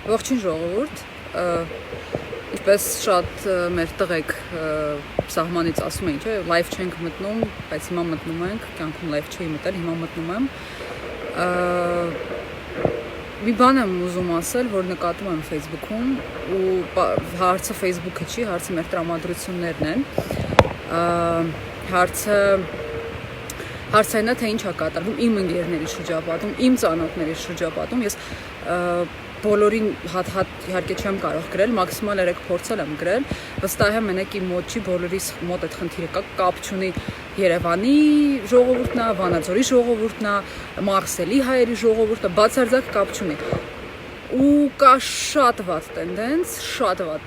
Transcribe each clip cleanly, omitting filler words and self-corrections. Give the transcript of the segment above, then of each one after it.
Ողջույն ժողովուրդ, ինչպես շատ մեր տղեկ սահմանից ասում էին, չէ, լայվ չենք մտնում, բայց հիմա մտնում ենք, կյանքում լայվ չէի մտել, հիմա մտնում եմ։ Մի բան եմ ուզում ասել, որ նկատում եմ Facebook-ում ու հարցը Facebook-ը չի, հարցը մեր տրամադրություններն են։ Հարցը այն է, թե ինչ է կատարվում իմ ընկերների շրջապատում, իմ ծանոթների շրջապատում, ես բոլորին հատ իհարկե չեմ կարող գրել, մաքսիմալ 3 փորձել եմ գրել, վստահ եմ մենակ իմ մոտ չի, բոլորիս մոտ այդ խնդիրը կա, կապ չունի Երևանի ժողովուրդն է, Վանաձորի ժողովուրդն է, Մարսելի հայերի ժողովուրդը, բացարձակ կապ չունի։ Ու կա շատ վատ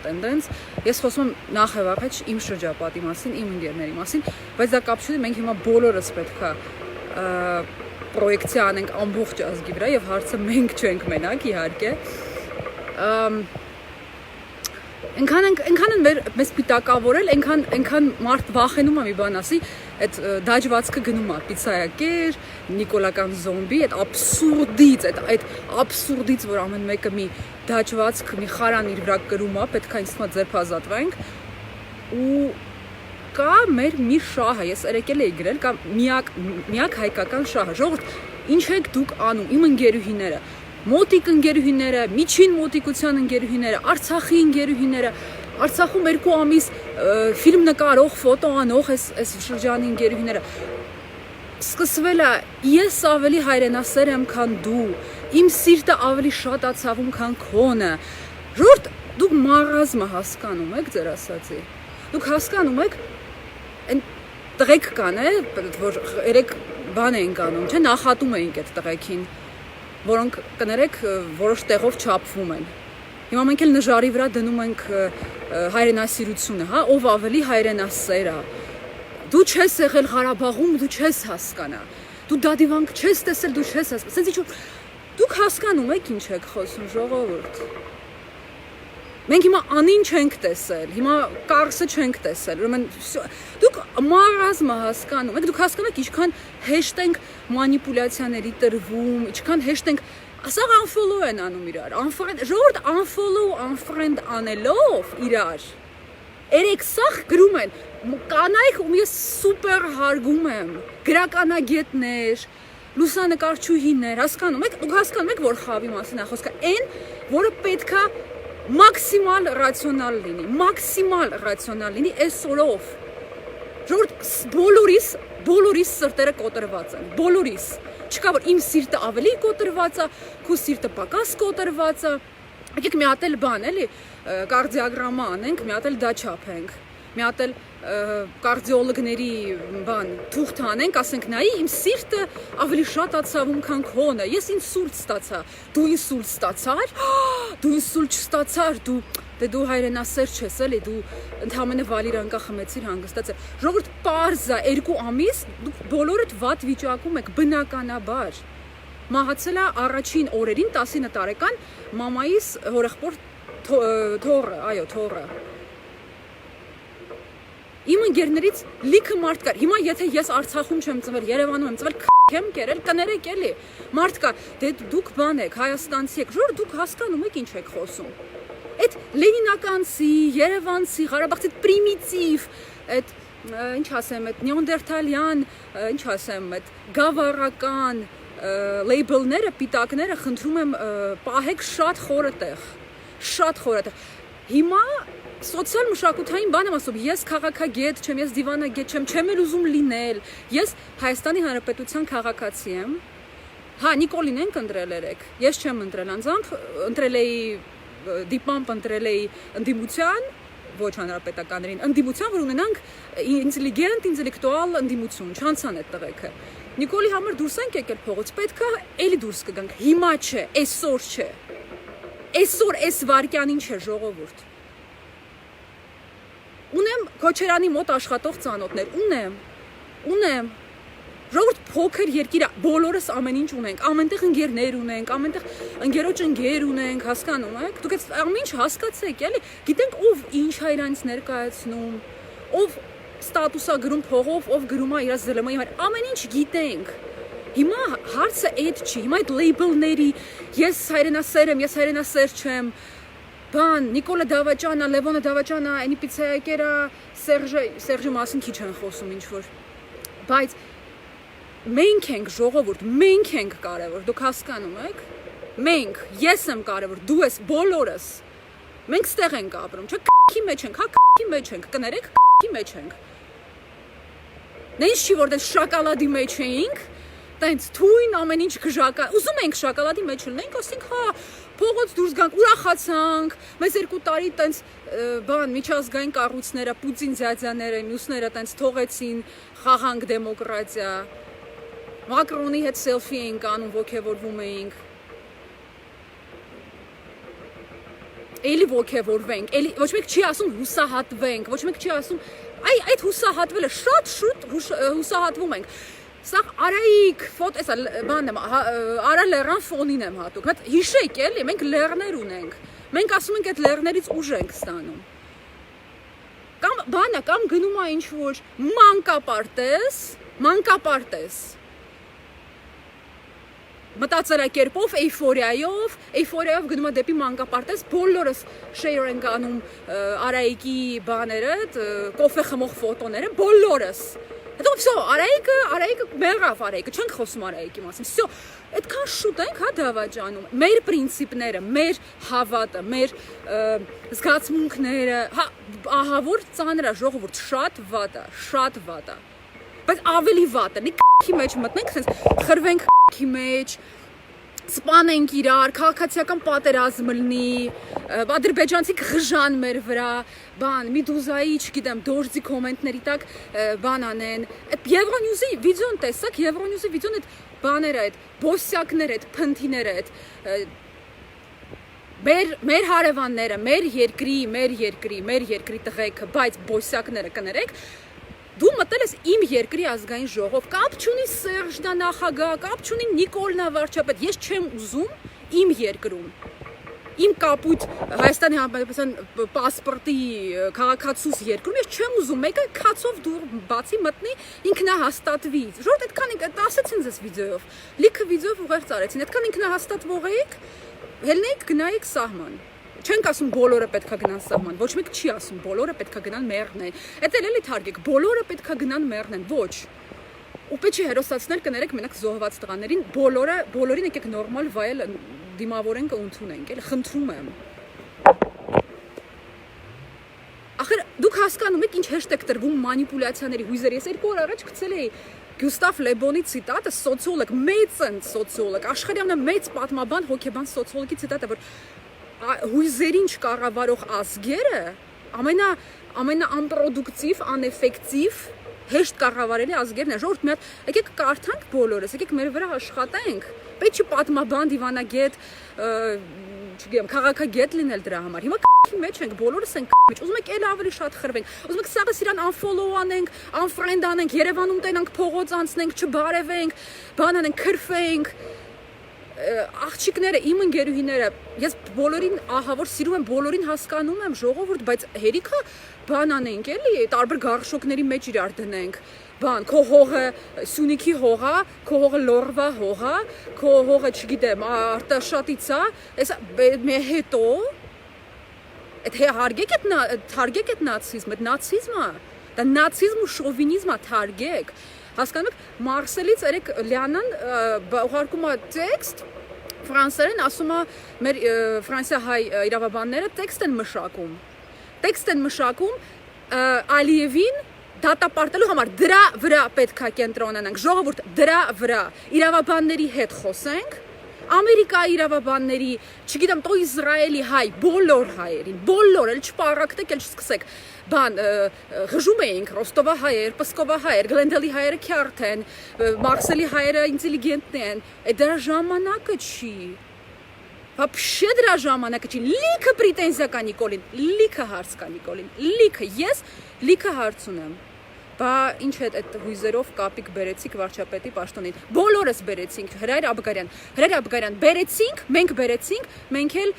տենդենց, ես խոսում եմ նախ եւ առաջ իմ շրջապատի մասին, իմ ընկերների մասին, բայց դա կապ չունի, մենք հիմա բոլորս պետք է պրոյեկցիա անենք ամբողջ ազգի վրա եւ հարցը մենք չենք մենակ իհարկե այնքան մեզ պիտակավորել այնքան մարդ վախենում է մի բան ասի այդ դաջվածքը գնում է պիցայակեր նիկոլական զոմբի այդ աբսուրդից որ ամեն մեկը մի դաջվածք մի խարան իր վրա կրում է պետք է ինձ թվում է ձերբազատվենք ու կա մեր մի շահը, ես երեկել էի գրել, կա միակ հայկական շահը, ժողովուրդ, ինչ եք դուք անում, իմ ընկերուհիները, մոտիկ ընկերուհիները, միջին մոտիկության ընկերուհիները, Արցախի ընկերուհիները, Արցախում 2 ամիս ֆիլմ նկարող, ֆոտո անող այս շրջանի ընկերուհիները, սկսվել է, ես ավելի հայրենասեր եմ, քան դու, իմ սիրտը ավելի շատ է ցավում, քան քոնը, ժողովուրդ, դուք մառազմը հասկանում եք ձեր ասածի, դուք հասկանում եք Այն տղեկ կան, որ երեք բան էին կանում, չէ, նախատում էինք այդ տղեկին, որոնք կներեք որոշ տեղով չափվում են։ Հիմա մենք էլ նժարի վրա դնում ենք հայրենասիրությունը, հա, ով ավելի հայրենասեր է։ Դու չես եղել Ղարաբաղում, դու չես հասկանա։ Դու դադիվանք չես տեսել, դու չես հասկանա։ Սենց ինչ դուք հասկանում եք ինչ եք խոսում, ժողովուրդ։ Մենք հիմա անին չենք տեսել, հիմա կարսը չենք տեսել, ուրեմն դուք մարազմը հասկանում եք, դուք հասկանում եք ինչքան հեշտ ենք մանիպուլյացիաների տրվում, ինչքան հեշտ ենք, ասաղ unfollow են անում իրար, ժողովուրդ unfollow, unfriend անելով իրար, երեք սաղ գրում են, կանայք ում ես սուպեր հարգում եմ, գրականագետներ, լուսանկարչուհիներ, հասկանում եք, դուք հասկանում եք, որ խավի մասին է խոսքը, այն, որը պետք է մաքսիմալ ռացիոնալ լինի այսօրով ժողովուրդ բոլորիս սրտերը կոտրված են բոլորիս չկա որ իմ սիրտը ավելի կոտրված է քո սիրտը պակաս կոտրված է եկեք մի հատ էլ բան էլի կարդիոգրամա անենք մի հատ էլ դա չափենք մի հատ էլ կարդիոլոգների բան թուղթ անենք ասենք նայի իմ սիրտը ավելի շատ ացավում քան քոնը ես ինսուլտ ստացա դու ինսուլտ ստացար դու ինսուլտ չստացար դու հայրենասեր չես էլի դու ընդհանրապես վալիրանկա խմեցիր հանգստացար ժողովուրդ պարզա 2 ամիս դուք բոլորդ վատ վիճակում եք բնականաբար մահացել է առաջին օրերին 19 տարեկան մամայիս հորեղբոր թոռը Իմ ընկերներից լիքը մարդ կար, հիմա եթե ես Արցախում չեմ ծնվել, Երևանում եմ ծնվել, եմ կերել, կներեք էլի, մարդ կա, դե դուք բան եք, Հայաստանցի եք, ժոր դուք հասկանում եք ինչ եք խոսում, այդ լենինականցի, երևանցի, Ղարաբաղցի պրիմիտիվ, այդ, ինչ ասեմ, այդ նեոնդերթալյան, ինչ ասեմ, այդ գավառական լեյբլները, պիտակները խնդրում եմ պահեք շատ խորտեղ, հիմա Սոցիալ մշակութային բան եմ ասում, ես քաղաքագետ չեմ, ես դիվանագետ չեմ էլ ուզում լինել, ես Հայաստանի Հանրապետության քաղաքացի եմ, հա, Նիկոլին ենք ընտրել երեք, ես չեմ ընտրել անձամբ, ընտրել էի դիպամп, ընտրել էի ընդդիմության, ոչ հանրապետականներին, ընդդիմության, որ ունենանք ինտելիգենտ, ինտելեկտուալ ընդդիմություն, չանցան այդ տղեկը, Նիկոլի համար դուրս ենք եկել փողոց, պետք է էլի դուրս կգանք, հիմա չէ, այսօր չէ, այսօր այս վարքյանին չէ ժողովուրդ Ունեմ Քոչարյանի մոտ աշխատող ծանոթներ, ունեմ, ժողովուրդ փոքր երկիր է, բոլորս ամեն ինչ ունենք, ամենտեղ ընկերներ ունենք, ամենտեղ ընկերոջ ընկեր ունենք, հասկանում եք, դուք այդ ամեն ինչ հասկացեք, էլի, գիտենք ով ինչ է իրանց ներկայացնում, ով ստատուս է գրում փողով, ով գրում է իր ԶԼՄ-ի համար, ամեն ինչ գիտենք, Հիմա հարցը այդ չի, հիմա այդ label-ների ես հայրենասեր եմ, ես հայրենասեր չեմ, բան Նիկոլա Դավաճանա, Լևոնը Դավաճանա, այնի պիցայակերա, Սերժի մասին քիչ են խոսում ինչ որ։ Բայց մենք ենք ժողովուրդ, մենք ենք կարևոր, դուք հասկանում եք։ Մենք, ես եմ կարևոր, դու ես, բոլորս։ Մենք ստեղ ենք ապրում, չէ՞ քի մեջ ենք, հա քի մեջ ենք, կներեք քի մեջ ենք։ Նենց չի որ դες շոկոլադի մեջ էինք, տենց թույն ամեն ինչ գժակա։ Ուզում ենք շոկոլադի մեջ լինենք, ասենք հա, փողոց դուրս գանք, ուրախացանք։ Մեզ 2 տարի տենց բան միջազգային կառույցները, Պուտին ձյաձյաները, մյուսները տենց թողեցին, խաղանք դեմոկրատիա։ Մակրոնի հետ սելֆի էինք անում, ոգևորվում էինք։ Էլի ոգևորվենք, էլի ոչ մեկ չի ասում հուսահատվենք, ոչ մեկ չի ասում այդ հուսահատվելը շատ շուտ հուսահատվում ենք։ Սա Արայիկ ֆոտ էսա բանն եմ, Արա լեռան ֆոնին եմ հատուկ։ Մեկ հիշեք էլի, մենք լեռներ ունենք։ Մենք ասում ենք այդ լեռներից ուժ ենք ստանում։ Կամ բանը, կամ գնում է ինչ որ մանկապարտեզ մտածելակերպով, էյֆորիայով գնում է դեպի մանկապարտեզ, բոլորս շեյր ենք անում Արայիկի բաները, կոֆե խմող ֆոտոները, բոլորս։ Հետո всё, Արայիկը մեռավ Արայիկը, չենք խոսում Արայիկի մասին։ Всё, այդքան շուտ ենք հա Դավաճանում։ Մեր պրինցիպները, մեր հավատը, մեր զգացմունքները, հա ահա որ ծանր է ժողովուրդ, շատ վատ է։ Բայց ավելի վատ է, մի քի մեջ մտնենք, sense խրվենք քի մեջ, սպանենք իրար, քաղաքացիական պատերազմ լինի, ադրբեջանցի գժան մեր վրա, բան, Մեդուզայի, չգիտեմ, դորձի կոմենտների տակ բան անեն։ Եվրոնյուզի վիդեոն տեսակ, Եվրոնյուզի վիդեոն այդ բաները, այդ բոսյակները, այդ փնթիները, այդ մեր հարևանները, մեր երկրի տղեկը, բայց բոսյակները կներեք, դու մտել ես իմ երկրի ազգային ժողով, կապ չունի Սերժնա նախագահ, կապ չունի Նիկոլնա վարչապետ, ես չեմ ուզում իմ երկրում, իմ կապույտ Հայաստանի Հանրապետության պասպորտի քաղաքացուս երկրում, ես չեմ ուզում մեկը քացով դուր բացի մտնի ինքնահաստատվի, ժողովուրդ այդքան ասեցին ձեզ վիդեոյով, լիքը վիդեոյով ուղերձ արեցին, այդքան ինքնահաստատվող էիք, ելնեիք գնայիք սահման։ Չենք ասում բոլորը պետքա գնան սահման, ոչ մեկ չի ասում բոլորը պետքա գնան մեռնեն։ Էդ էլի թարգեք, բոլորը պետքա գնան մեռնեն, ոչ։ Ու պետք է հերոսացնել կներեք մենակ զոհված տղաներին, բոլորին եկեք նորմալ վայել դիմավորենք ու ընդունենք, էլի խնդրում եմ։ Ախր դուք հասկանում եք ինչ հեշտեկ տրվում մանիպուլյացիաների հույզեր, ես 2 օր առաջ գցել էի Գյուստավ Լեբոնի ցիտատը, սոցիոլոգ, մեծ սոցիոլոգ, աշխարհի ամենամեծ պատմաբան, հոգեբան սոցիոլոգի ցիտատը, որ հույզերին չկառավարող ազգերը ամենաանպրոդուկտիվ, անէֆեկտիվ, հեշտ կառավարելի ազգերն են։ Ժողովուրդ մի հատ եկեք կարդանք բոլորս, եկեք մեր վրա աշխատենք։ Պետք չի պատմաբան, դիվանագետ, չգիտեմ, քաղաքագետ լինել դրա համար։ Հիմա քի մեջ ենք, բոլորս ենք մեջ։ Ուզում եք էլ ավելի շատ խրվենք։ Ուզում եք սաղը սիրան unfollow անենք, unfriend անենք, Երևանում տենանք, փողոց անցնենք, չբարևենք, բան անենք, քրֆենք։ Աղջիկները, իմ ընկերուհիները, ես բոլորին ահա որ սիրում եմ, բոլորին հասկանում եմ ժողովուրդ, բայց հերիքա բան անենք էլի, տարբեր գարշոկների մեջ իրար դնենք, բան, քո հողը Սյունիքի հողա, քո հողը Լորվա հողա, քո հողը չգիտեմ, Արտաշատից է, էսա հետո այդ թարգեք այդ նացիզմը, այդ նացիզմը, դա նացիզմ ու շովինիզմը թարգեք։ Հասկանում եք, Մարսելից երեք Լիանան ուղարկում է տեքստ, ֆրանսերեն ասում է մեր ֆրանսիահայ իրավաբանները տեքստ են մշակում Ալիևին դատապարտելու համար, դրա վրա պետք է կենտրոնանանք, ժողովուրդ դրա վրա իրավաբանների հետ խոսենք, Ամերիկայի իրավաբանների, չգիտեմ, տո Իսրայելի հայ, բոլոր հայերին, բոլոր, էլ չպարակտեք, էլ չսկսեք, բան, ղժում էինք, Ռոստովա հայեր, Պսկովա հայեր, Գլենդելի հայերը քյարթ են, Մարսելի հայերը ինտելիգենտ են, դրա ժամանակը չի, вообще դրա ժամանակը չի, լիքը պրետենզիա կա Նիկոլին, լիքը հարց կա Նիկոլին, լիքը, ես լիքը հարց ունեմ, Բա ինչ է այդ հույզերով կապիկ բերեցիք վարչապետի պաշտոնին։ Բոլորս բերեցինք Հրայր Աբգարյան բերեցինք, մենք էլ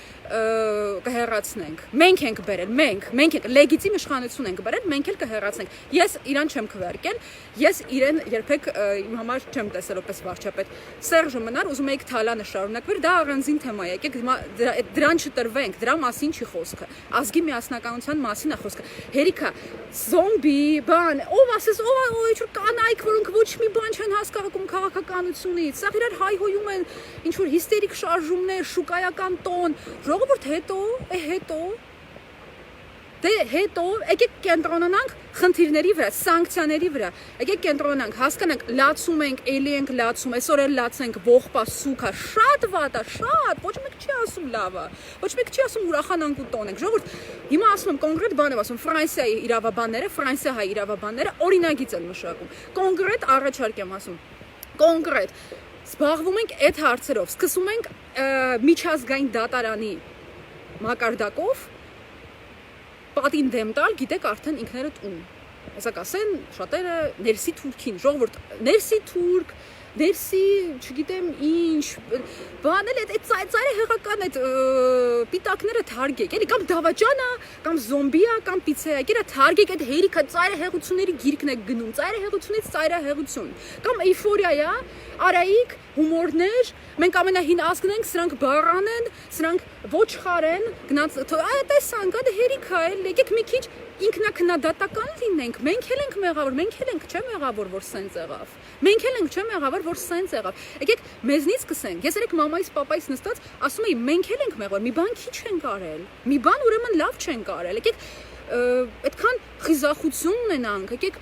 կհեռացնենք։ Մենք ենք բերել, մենք ենք լեգիտիմ իշխանություն ենք բերել, մենք էլ կհեռացնենք։ Ես իրան չեմ քվարկել, ես իրեն երբեք իմ համար չեմ տեսել որպես վարչապետ։ Սերժը մնար, ուզում էիք Թալանը շարունակվեր, դա առանձին թեմա է։ Եկեք դրան չտրվենք, դրա մասին չի խոսքը։ Ազգի միասնականության մասին է խոսքը։ Հերիքա զոմբի բան, ով ասես, ով ինչ-որ կանայք, որոնք ոչ մի բան չեն հասկանում քաղաքականությունից, սա իրար հայհոյում են ինչ-որ հիստերիկ շարժումներ, շուկայական տոն, ժողովուրդ հետո, եկեք կենտրոնանանք խնդիրների վրա, սանկցիաների վրա, եկեք կենտրոնանանք, հասկանանք, լացում ենք, էլի ենք լացում, այսօր էլ լացենք, ողբա, սուքա, շատ վատ է, շատ, ոչ մեկ չի ասում լավ է, ոչ մեկ չի ասում ուրախանանք ու տոնենք, ժողովուրդ, հիմա ասում եմ կոնկրետ բան եմ ասում, Ֆրանսիայի ֆրանսիահայ իրավաբանները օրինագիծ են մշակում, կոնկրետ առաջարկ եմ ասում, կոնկրետ, զբաղվում ենք այդ հարցերով, սկսում ենք միջազգային դատարանի մակարդակով պատին դեմ տալ, գիտեք արդեն ինքներդ ում։ Հեսա կասեն շատերը ներսի թուրքին, ժողովուրդ, ներսի թուրք, ներսի, չգիտեմ ինչ, բան էլ այդ ծայրահեղական այդ պիտակները թարգեք, էլի կամ դավաճանա, կամ զոմբիա, կամ պիցեա, գերա թարգեք այդ հերիքա ծայրահեղությունների գիրքն եք գնում, ծայրահեղությունից ծայրահեղություն, կամ էյֆորիա, արայիկ, հումորներ, մենք ամենահին ազգն ենք, սրանք բառան են, սրանք ոչխար են, գնաց, տեսանք, դա հերիքա է, եկեք մի քիչ ինքնակնադատական լինենք, մենք էլ ենք մեղավոր, մենք էլ ենք, չէ մեղավոր, որ սենց եղավ, մենք էլ ենք, չէ մեղավոր, որ սենց եղավ, եկեք մեզնից սկսենք, ես երեք մամայիս, պապայիս նստած, ասում էի, մենք էլ ենք մեղավոր, մի բան քիչ ենք արել, մի բան ուրեմն լավ չենք արել, եկեք այդքան խիզախություն ունենանք, եկեք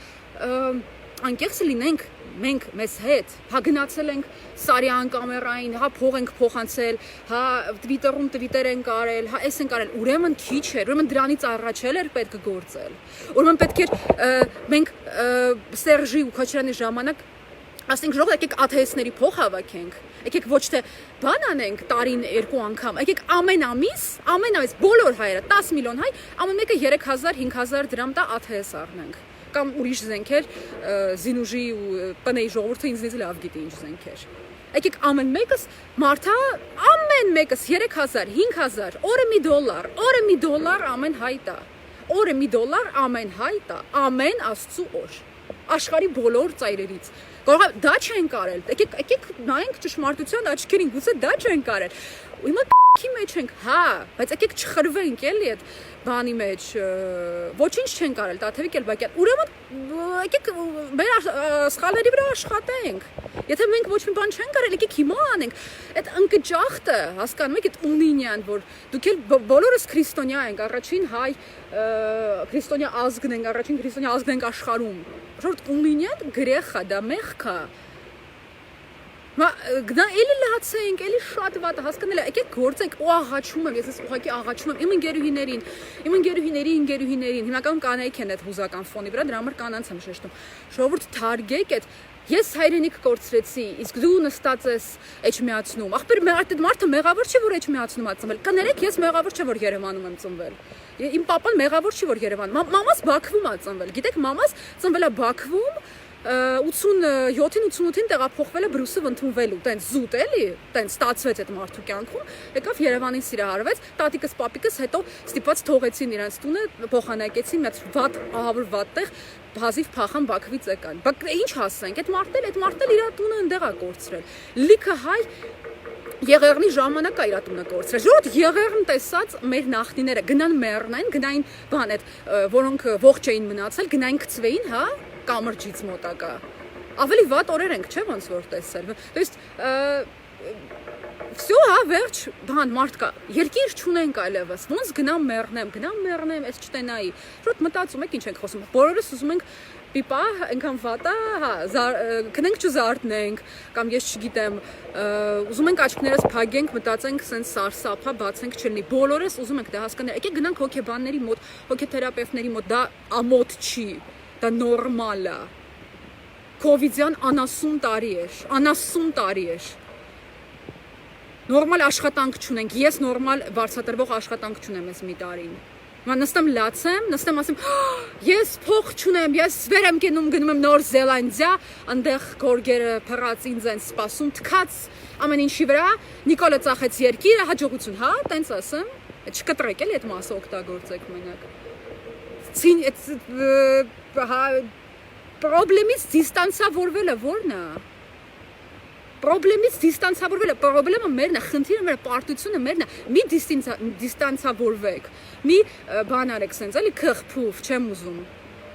անկեղծ լինենք, մենք մեզ հետ, հա գնացել ենք Սարյան կամերային, հա փող ենք փոխանցել, հա Twitter-ում Twitter ենք արել, հա էս ենք արել, ուրեմն քիչ էր, ուրեմն դրանից առաջ էր պետք գործել։ Ուրեմն պետք էր մենք Սերժի ու Քոչարյանի ժամանակ ասենք ժողովուրդ եկեք ԱԹՍ-ների փող հավաքենք, եկեք ոչ թե բան անենք տարին 2 անգամ, եկեք ամեն ամիս բոլոր հայերը 10 միլիոն հայ, ամեն մեկը 3000-5000 դրամ տա ԱԹՍ առնենք։ Կամ ուրիշ զենքեր, զինուժի ու ՊՆ-ի ժողովուրդը ինձնից լավ գիտի ինչ զենքեր։ Եկեք ամեն մեկս մարդա, ամեն մեկս 3000, 5000, օրը $1, ամեն հայ տա։ Օրը $1 ամեն հայ տա, ամեն Աստծու օր։ Աշխարհի բոլոր ծայրերից։ Կարող է դա չենք արել։ Եկեք նայենք ճշմարտության աչքերին, գուցե դա չենք արել։ Ու հիմա քի մեջ ենք, հա, բայց եկեք չխրվենք էլի այդ բանի մեջ, ոչինչ չենք արել, Տաթևիկ Էլբակյան, ուրեմն եկեք մեր սխալների վրա աշխատենք, եթե մենք ոչ մի բան չենք արել, եկեք հիմա անենք, այդ ընկճախտը, հասկանում եք, այդ ունինյան, որ դուք էլ բոլորս քրիստոնյա ենք, առաջին հայ քրիստոնյա ազգն ենք, առաջին քրիստոնյա ազգն ենք աշխարհում, շորտ ունինյան գրեխա, դա մեղքա, գնա էլի լացենք, էլի շատ վատ հասկանել է, եկեք գործենք, ու աղաչում եմ, ես ես ուղղակի աղաչում եմ իմ ընկերուհիներին, հիմնականում կանայք են այդ հուզական ֆոնի վրա, դրա համար կանանց եմ շեշտում, ժողովուրդ թարգեք այդ, ես հայրենիք կորցրեցի, իսկ դու նստած ես էջմիածնում, ախպեր մարդը մեղավոր չի, որ էջմիածնում ա ծնվել, կներեք ես մեղավոր չէ, որ Երևանում եմ ծնվել, իմ պապան մեղավոր չի, որ Երևանում, մամաս Բաքվում ա ծնվել, գիտեք մամաս ծնվել ա Բաքվում 87-88-ին տեղափոխվել է Բրուսով ընդունվելու, տենց զուտ էլի, տենց ստացվեց այդ մարդու կյանքում, եկավ Երևանին սիրահարվեց, տատիկս, պապիկս հետո ստիպված թողեցին իրենց տունը, փոխանակեցին մեծ վատ, ահավոր վատ տեղ, հազիվ փախան Բաքվից եկան։ Բայց ինչ հասանք, այդ մարդն էլ իր տունը ընդեղ ա կորցրել։ Լիքը հայ Եղեղնի ժամանակ է իր տունը կորցրել։ Ժողովուրդ Եղեղն տեսած մեր նախնիները գնան մեռնային, գնային բան այդ, որոնք ողջ էին մնացել, գնային գցվեին, հա, կամրջից մոտակա։ Ավելի վատ օրեր ենք, չէ՞ ոնց որ տեսել։ То есть всё, հա, վերջ, բան մարդ կա։ Երկիր չունենք այլևս։ Ոնց գնամ մեռնեմ, այս չտենայի։ Շուտ մտածում եք ինչ ենք խոսում։ Բոլորս ուզում ենք պիպա, այնքան վատ է, հա, քնենք չզարթնենք, կամ ես չգիտեմ, ուզում ենք աչքներս փակենք, մտածենք սենց սարսափա, բացենք չլինի։ Բոլորս ուզում ենք դա հասկանալ։ Եկեք գնանք հոգեբանների մոտ, հոգեթերապևտների մոտ, դա ամոթ չի, դա նորմալ է։ Կովիդյան 90 տարի էր։ Նորմալ աշխատանք չունենք, ես նորմալ վարձատրվող աշխատանք չունեմ այս մի տարին։ Ման նստեմ լացեմ, նստեմ ասեմ, ես փող չունեմ, ես վեր եմ գնում գնում եմ Նոր Զելանդիա, այնտեղ գորգերը փռած ինձ են սպասում, թքած ամեն ինչի վրա, Նիկոլը ծախեց երկիրը, հաջողություն, հա, տենց ասեմ, չկտրեք էլի այդ մասը օգտագործեք մենակ։ Պրոբլեմից դիստանցավորվելը ո՞րն է։ Պրոբլեմից դիստանցավորվելը, պրոբլեմը մերն է, խնդիրը մեր պարտությունը մերն է, մի դիստանցավորվեք, մի բան արեք սենց, էլի քխփուվ, չեմ ուզում,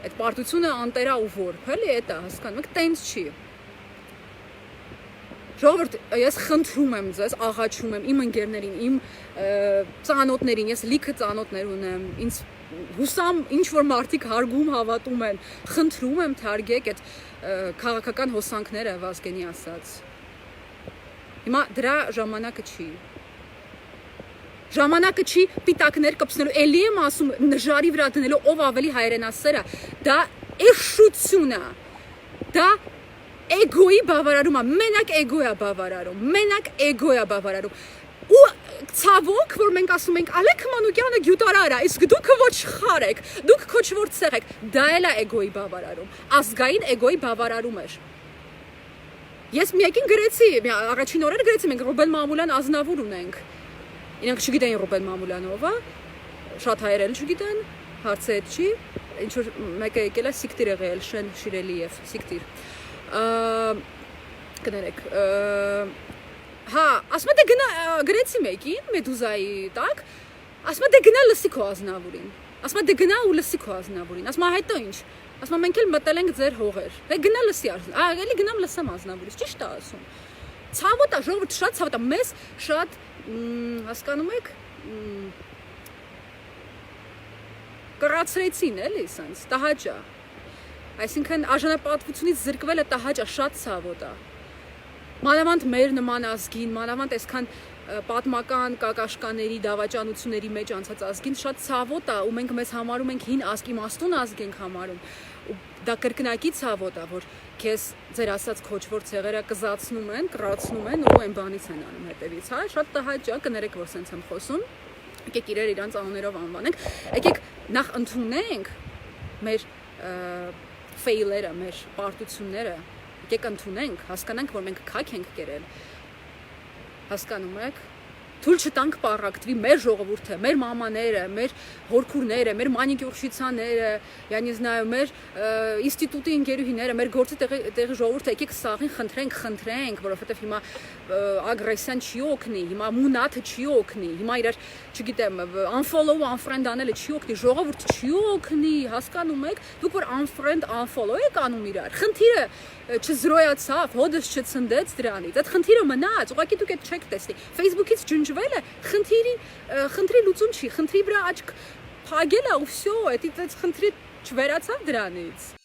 այդ պարտությունը անտերա ու որբ, էլի էտա, հասկանում եք, տենց չի։ Ժողովուրդ, ես խնդրում եմ ձեզ, աղաչում եմ իմ ընկերներին, իմ ծանոթներին, ես լիքը ծանոթներ ունեմ, ինձ հուսամ ինչ-որ մարդիկ հարգում հավատում են, խնդրում եմ թարգեք այդ քաղաքական հոսանքները Վազգենի ասած։ Հիմա դրա ժամանակը չի։ Ժամանակը չի պիտակներ կպցնելու, էլի եմ ասում, նժարի վրա դնելու ով ավելի հայրենասեր է, դա էշություն է, դա էգոյի բավարարում է, մենակ էգո է բավարարում, մենակ էգո է բավարարում։ Ու ցավոք, որ մենք ասում ենք Ալեք Մանուկյանը գյուտարար է, իսկ դուք ոչխար եք, դուք քոչվոր ցեղ եք, դա էլ է էգոյի բավարարում, ազգային էգոյի բավարարում էր։ Ես մեկին գրեցի, առաջին օրերը գրեցի, մենք Ռուբեն Մամուլյան Ազնավուր ունենք։ Իրենք չգիտեն Ռուբեն Մամուլյանը ով է, շատ հայեր էլ չգիտեն, հարցը այդ չի, ինչ որ մեկը եկել է Սիկտիր եղել, Շեն Շիրելիև, Սիկտիր։ Կներեք, հա, ասում է դե գնա գրեցի մեկին, Մեդուզայի տակ, ասում է դե գնա լսի քո Ազնավուրին։ Ասում է դե գնա ու լսի քո Ազնավուրին։ Ասում է հետո ինչ։ Ասում եմ մենք էլ մտել ենք ձեր հողեր։ Դե գնա լսի Ազնավուրին։ Էլի գնամ լսեմ Ազնավուրից, ճիշտ է ասում։ Ցավոտ է, ժողովուրդ շատ ցավոտ է, մեզ շատ հասկանում եք կրացրեցին էլի սենց, տհաճ է։ Այսինքն արժանապատվությունից զրկվելը տհաճ է, շատ ցավոտ է։ Մանավանդ մեր նման ազգին, մանավանդ այսքան պատմական կակաշկաների դավաճանությունների մեջ անցած ազգին շատ ցավոտ է ու մենք մեզ համարում ենք հին ազգ, իմաստուն ազգ ենք համարում ու դա կրկնակի ցավոտ է որ քեզ ձեր ասած քոչվոր ցեղերը կզացնում են, կրացնում են ու այն բանից են անում հետևից, հա, շատ տհաճ է, կներեք որ սենց եմ խոսում, եկեք իրեր իրանց անուններով անվանենք, եկեք նախ ընդունենք մեր ֆեյլերը, մեր պարտությունները, եկեք ընդունենք, հասկանանք որ մենք քաք ենք կերել, հասկանում եք, թույլ չտանք պառակտվի մեր ժողովուրդը, մեր մամաները, մեր հորքուրները, մեր մանիկյուրշիցաները, я не знаю, մեր ինստիտուտի ընկերուհիները, մեր գործի տեղի ժողովուրդը եկեք սաղին խնդրենք, որովհետև հիմա ագրեսիան չի օգնի, հիմա մունաթը չի օգնի, հիմա իրար, չգիտեմ, unfollow, unfriend անելը չի օգնի, ժողովուրդը չի օգնի, հասկանում եք, դուք որ unfriend, unfollow եք անում իրար, խնդիրը չզրոյացավ, հոդս չցնդեց դրանից, այդ խնդիրը մնաց, ուղղակի դուք այդ չեք տեսնի, Facebook-ից ջնջվելը խնդրի լուծում չի, խնդրի վրա աչք փագելը ու վсё, այդ խնդրի չվերացավ դրանից։